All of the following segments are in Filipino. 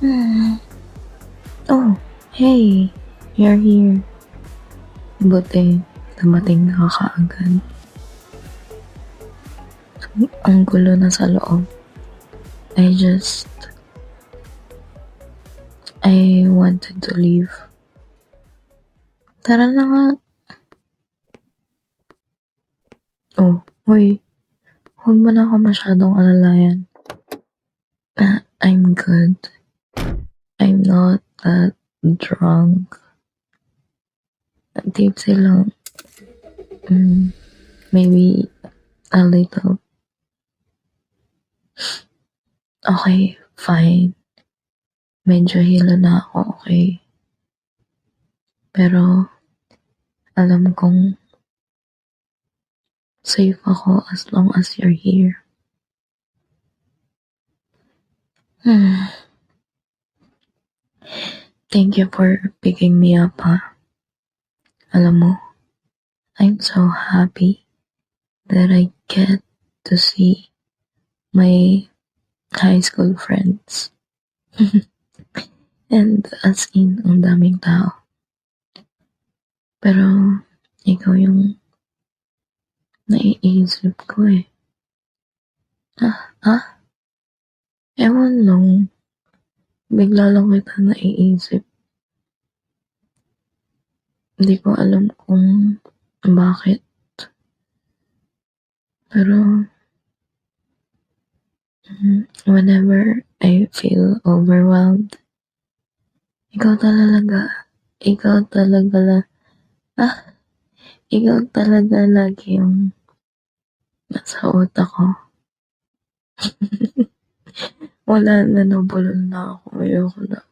Hmm. Oh, hey, you're here. Buti, dumating ka kaagad. Ang gulo na sa loob. I just, I wanted to leave. Tara na nga. Oh, hoy, huwag mo na ako masyadong alalayan. I'm good. I'm not that drunk. Tipsy lang. Maybe a little. Okay, fine. Medyo hilo na ako, okay? Pero, alam kong safe ako as long as you're here. Thank you for picking me up, ha? Alam mo, I'm so happy that I get to see my high school friends. And as in, ang daming tao. Pero, ikaw yung naiisip ko eh. Ewan lang. Bigla lang kita naiisip. Hindi ko alam kung bakit. Pero, whenever I feel overwhelmed, ikaw talaga lagi yung nasa utak ko. Wala na, nabulol na ako. Ayoko na.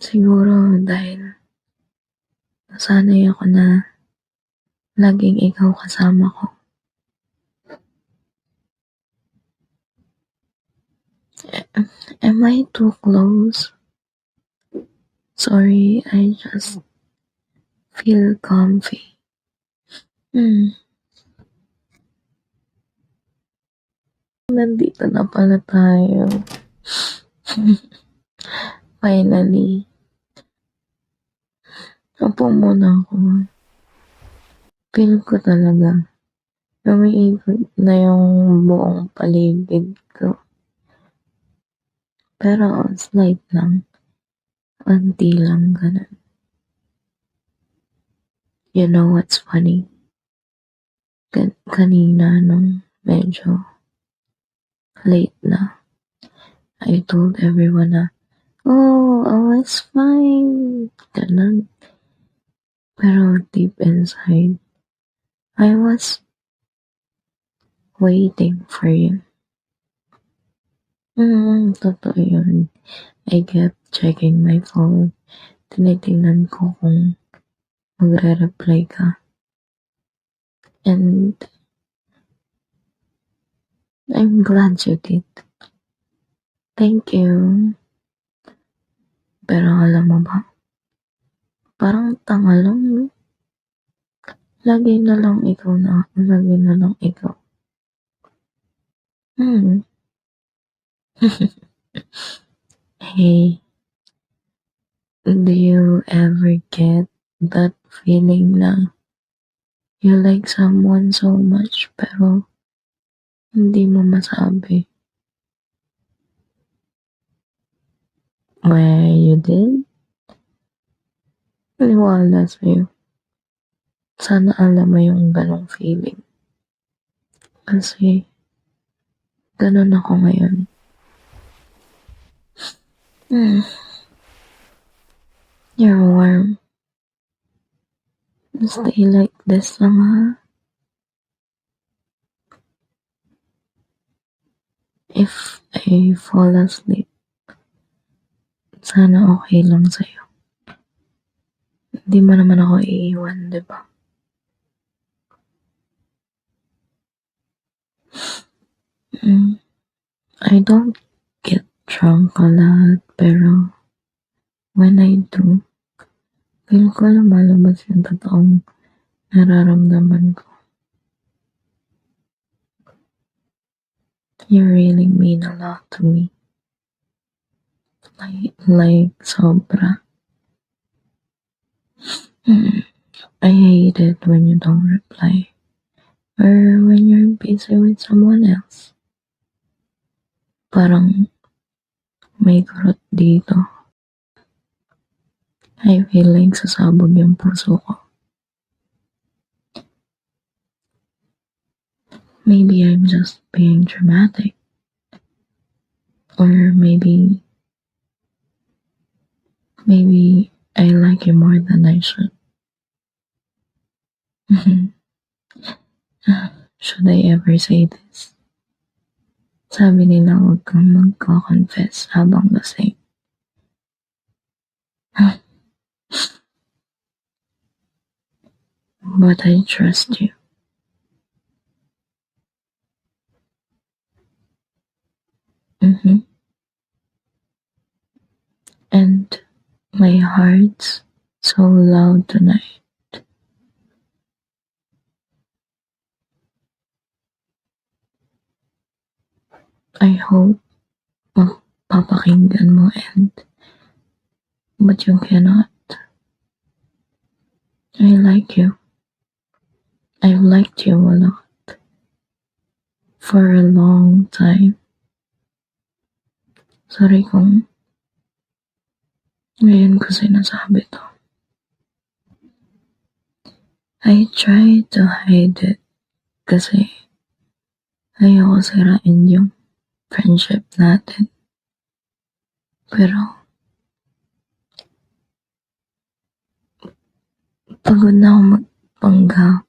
Siguro dahil nasanay ako na laging ikaw kasama ko. Am I too close? Sorry, I just feel comfy. Nandito na pala tayo. Finally. Upo muna ako. Feel ko talaga. Umiikot na yung buong paligid ko. Pero slight lang. Unti lang ganun. You know what's funny? Kanina nung medyo late na, I told everyone na, oh, I was fine. Ganun. Pero deep inside, I was waiting for you. Totoo yun. I kept checking my phone. Tinitingnan ko kung magre-reply ka. And I'm glad you did. Thank you. Pero alam mo ba? Parang tanga lang, no? Lagi na lang ikaw. Hey, do you ever get that feeling na you like someone so much pero hindi mo masabi? Where you did? Maniwala sa'yo. Sana alam mo yung ganong feeling. Kasi, ganon ako ngayon. You're warm. Stay like this lang, ha? If I fall asleep, sana okay lang sa'yo. Hindi mo naman ako iiwan, diba? I don't get drunk a lot, pero when I do, feel ko lumalabas yung totoong nararamdaman ko. You really mean a lot to me. like sobra. I hate it when you don't reply or when you're busy with someone else. Parang may kurot dito. I feel like sasabog yung puso ko. Maybe I'm just being dramatic. Or maybe I like you more than I should. Should I ever say this? Sabi nila huwag kang magko-confess habang lasing. But I trust you. And my heart's so loud tonight. I hope papakinggan mo but you cannot. I like you. I've liked you a lot. For a long time. Sorry kung ngayon ko sinasabi to. I try to hide it kasi ayoko sirain yung friendship natin. Pero pagod na ako magpanggap.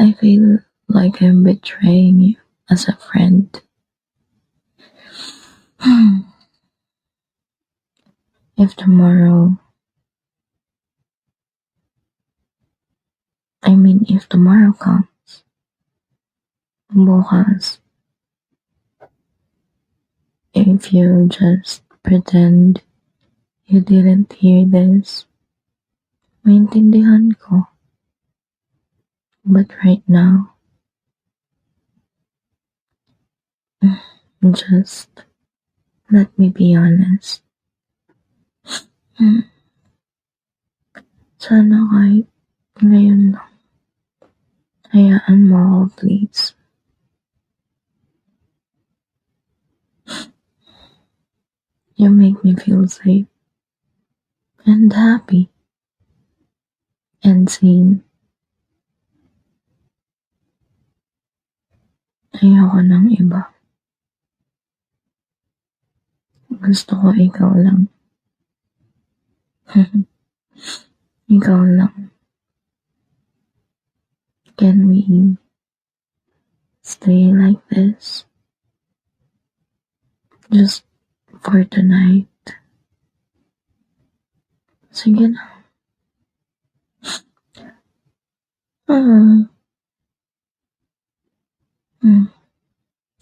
I feel like I'm betraying you as a friend. If tomorrow comes, bukas, if you just pretend you didn't hear this, maintindihan ko. But right now, just let me be honest. Sana kahit ngayon lang, hayaan mo ako, please. You make me feel safe and happy and seen. Ayoko ng iba. Gusto ko ikaw lang. Ikaw lang. Can we stay like this? Just for tonight. Sige na.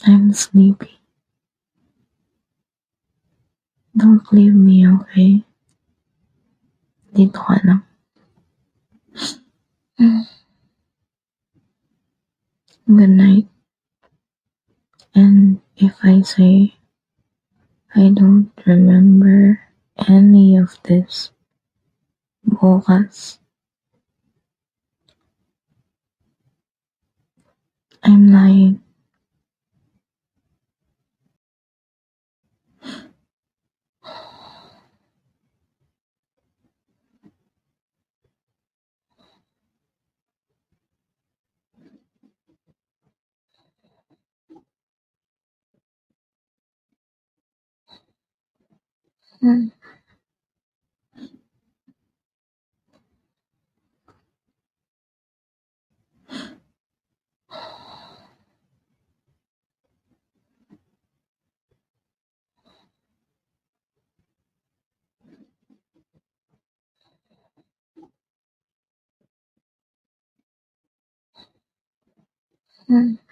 I'm sleepy. Don't leave me, okay? Dito ka lang. Good night. And if I say I don't remember any of this, bukas, I'm lying. Mm. Mm.